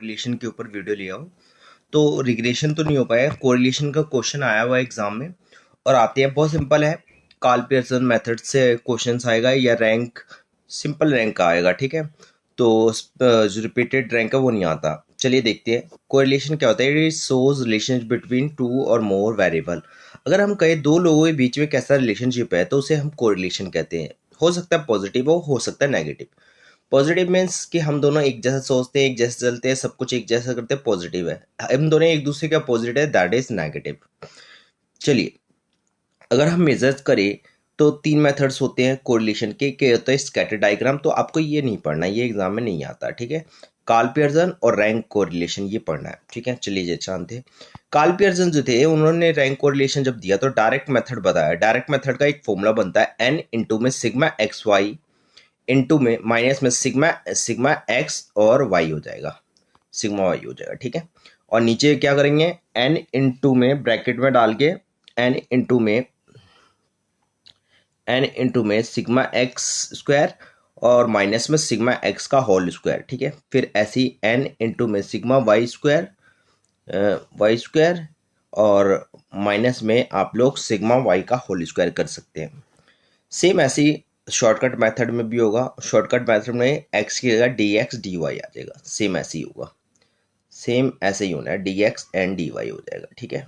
Correlation के ऊपर video लिया हूँ। तो रिग्रेशन तो नहीं हो पाया, कोरिलेशन का क्वेश्चन आया हुआ है एग्जाम में और आते हैं, बहुत सिंपल है। कार्ल पियर्सन मेथड से क्वेश्चन आएगा या रैंक, सिंपल रैंक का आएगा, ठीक है। तो जो रिपीटेड रैंक है वो नहीं आता। चलिए देखते हैं कोरिलेशन क्या होता है। It shows relationship between two और मोर वेरिएबल। अगर हम कहें दो लोगों के बीच में कैसा रिलेशनशिप है तो उसे हम कोरिलेशन कहते हैं। हो सकता है पॉजिटिव हो सकता है नेगेटिव। पॉजिटिव मीन्स कि हम दोनों एक जैसा सोचते हैं, एक जैसे चलते हैं, सब कुछ एक जैसा करते हैं, पॉजिटिव है। हम दोनों एक दूसरे के अपोजिट है, दैट इज नेगेटिव। चलिए अगर हम मेजर करें तो तीन मेथड्स होते हैं कोरिलेशन के। क्या होता है स्कैटर डायग्राम, तो आपको ये नहीं पढ़ना, ये एग्जाम में नहीं आता, ठीक है। कार्ल पियर्सन और रैंक कोरिलेशन ये पढ़ना है, ठीक है। चलिए ये जानते हैं। कार्ल पियर्सन जो थे उन्होंने रैंक कोरिलेशन जब दिया तो डायरेक्ट मेथड बताया। डायरेक्ट मेथड का एक फॉर्मूला बनता है एन इंटू में सिग्मा एक्स वाई इंटू में माइनस में सिग्मा सिग्मा एक्स और वाई हो जाएगा, सिग्मा वाई हो जाएगा, ठीक है। और नीचे क्या करेंगे, एन इंटू में ब्रैकेट में डाल के एन इंटू में सिग्मा एक्स स्क्वायर और माइनस में सिग्मा एक्स का होल स्क्वायर, ठीक है। फिर ऐसी एन इंटू में सिग्मा वाई स्क्वायर और माइनस में आप लोग सिग्मा वाई का होल स्क्वायर कर सकते हैं। सेम ऐसी शॉर्टकट मेथड में भी होगा। शॉर्टकट मेथड में एक्स की जगह डी एक्स डी वाई आ जाएगा, सेम ऐसे ही होगा, सेम ऐसे ही होना है, d x and d y हो जाएगा, ठीक है।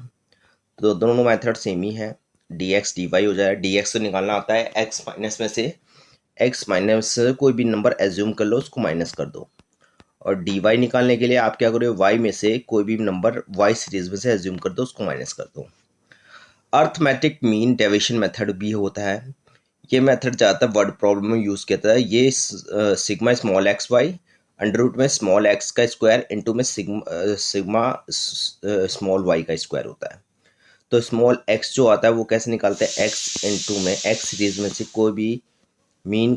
तो दोनों मेथड सेम ही है, डी एक्स डी वाई हो जाएगा। डी एक्स तो निकालना आता है, एक्स माइनस में से एक्स माइनस कोई भी नंबर एज्यूम कर लो, उसको माइनस कर दो। और डी वाई निकालने के लिए आप क्या करो, वाई में से कोई भी नंबर वाई सीरीज में से एज्यूम कर दो, उसको माइनस कर दो। अर्थमेटिक मीन डेविएशन मेथड भी होता है। ये मेथड ज़्यादातर वर्ड प्रॉब्लम में यूज़ किया जाता है। ये sigma small x y under root में स्मॉल एक्स का स्क्वायर इंटू में सिग्मा स्मॉल वाई का स्क्वायर होता है। तो स्मॉल एक्स जो आता है वो कैसे निकालते हैं, एक्स इंटू में एक्स सीरीज में से कोई भी मीन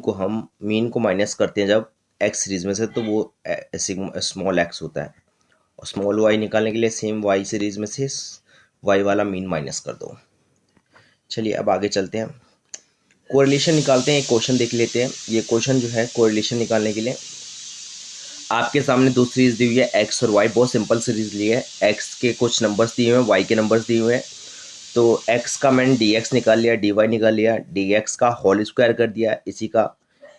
को माइनस करते हैं जब एक्स सीरीज में से, तो वो सिग्मा स्मॉल एक्स होता है। और स्मॉल वाई निकालने के लिए सेम वाई सीरीज में से वाई वाला मीन माइनस कर दो। चलिए अब आगे चलते हैं, कोरिलेशन निकालते हैं। एक क्वेश्चन देख लेते हैं। ये क्वेश्चन जो है कोरिलेशन निकालने के लिए आपके सामने दो सीरीज दी हुई है, एक्स और वाई। बहुत सिंपल सीरीज ली है। एक्स के कुछ नंबर्स दिए हुए हैं, वाई के नंबर्स दिए हुए हैं। तो एक्स का मैंने डी एक्स निकाल लिया, डी वाई निकाल लिया, डी एक्स का होल स्क्वायर कर दिया,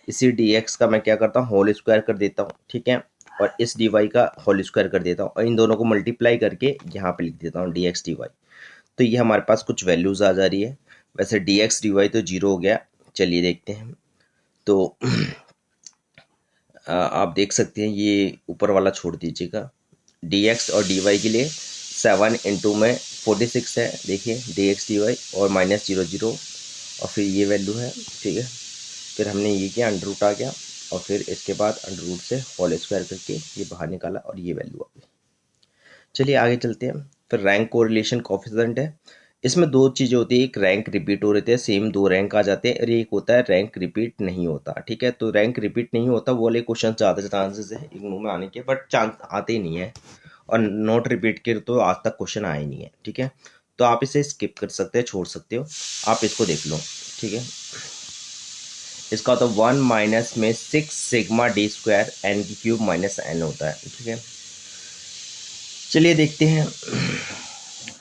इसी डी एक्स का मैं क्या करता हूँ, होल स्क्वायर कर देता हूँ, ठीक है। और इस डी वाई का होल स्क्वायर कर देता हूँ और इन दोनों को मल्टीप्लाई करके यहाँ पे लिख देता हूँ डी एक्स डी वाई। तो ये हमारे पास कुछ वैल्यूज आ जा रही है। वैसे डी एक्स डी वाई तो जीरो हो गया। चलिए देखते हैं। तो आप देख सकते हैं, ये ऊपर वाला छोड़ दीजिएगा। डी एक्स और डी वाई के लिए 7 इंटू में 46 है, देखिए डी एक्स डी वाई, और माइनस 0 और फिर ये वैल्यू है, ठीक है। फिर हमने ये किया, अंडर रूट आ गया और फिर इसके बाद अंडर रूट से होल स्क्वायर करके ये बाहर निकाला और ये वैल्यू आ गई। चलिए आगे चलते हैं। फिर रैंक कोरिलेशन कोएफिशिएंट है। इसमें दो चीज़ें होती है, एक रैंक रिपीट हो रहे थे, सेम दो रैंक आ जाते हैं, और एक होता है रैंक रिपीट नहीं होता, ठीक है। तो रैंक रिपीट नहीं होता वो वाले क्वेश्चन ज़्यादा चांसेस है इग्नू में आने के, बट चांस आते ही नहीं है। और नॉट रिपीट के तो आज तक क्वेश्चन आए नहीं है, ठीक है। तो आप इसे स्किप कर सकते हैं, छोड़ सकते हो, आप इसको देख लो, ठीक है। इसका तो 1 माइनस में 6 सिग्मा डी स्क्वायर एन की क्यूब माइनस एन होता है, ठीक है। चलिए देखते हैं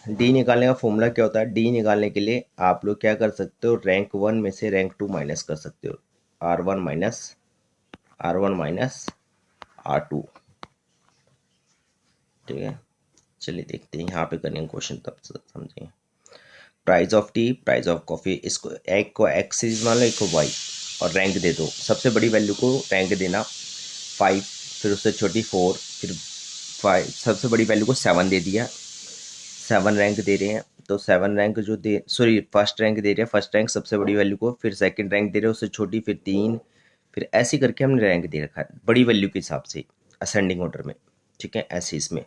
डी निकालने का फॉर्मूला क्या होता है। डी निकालने के लिए आप लोग क्या कर सकते हो, रैंक 1 में से रैंक 2 माइनस कर सकते हो, R1 माइनस R2, ठीक है। चलिए देखते हैं, यहाँ पे करेंगे क्वेश्चन तब समझेंगे। Price of T, price of coffee, इसको एक को एक्स सीरीज मान लो, एक को वाई, और रैंक दे दो। सबसे बड़ी वैल्यू को रैंक देना 5, फिर उससे छोटी 4, फिर 5, सबसे बड़ी वैल्यू को 7 दे दिया, 7 रैंक दे रहे हैं। तो 7 रैंक जो दे, सॉरी फर्स्ट रैंक दे रहे हैं, फर्स्ट रैंक सबसे बड़ी वैल्यू को, फिर सेकंड रैंक दे रहे हैं उससे छोटी, फिर 3, फिर ऐसे करके हमने रैंक दे रखा है बड़ी वैल्यू के हिसाब से असेंडिंग ऑर्डर में, ठीक है। ऐसे इसमें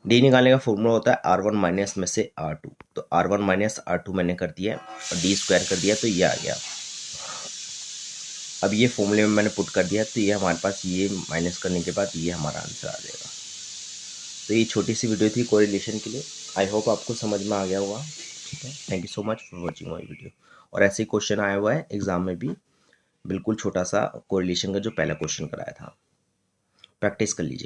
डी निकालने का फॉर्मूला होता है R1 माइनस में से R2। तो R1 माइनस R2 मैंने कर दिया और डी स्क्वायर कर दिया, तो ये आ गया। अब ये फॉर्मूले में मैंने पुट कर दिया, तो ये हमारे पास ये माइनस करने के बाद ये हमारा आंसर आ जाएगा। तो ये छोटी सी वीडियो थी कोरिलेशन के लिए। आई होप आपको समझ में आ गया होगा, ठीक है। Thank you so much for watching my video. और ऐसे ही क्वेश्चन आया हुआ है एग्जाम में भी, बिल्कुल छोटा सा कोरिलेशन का जो पहला क्वेश्चन कराया था, प्रैक्टिस कर लीजिएगा।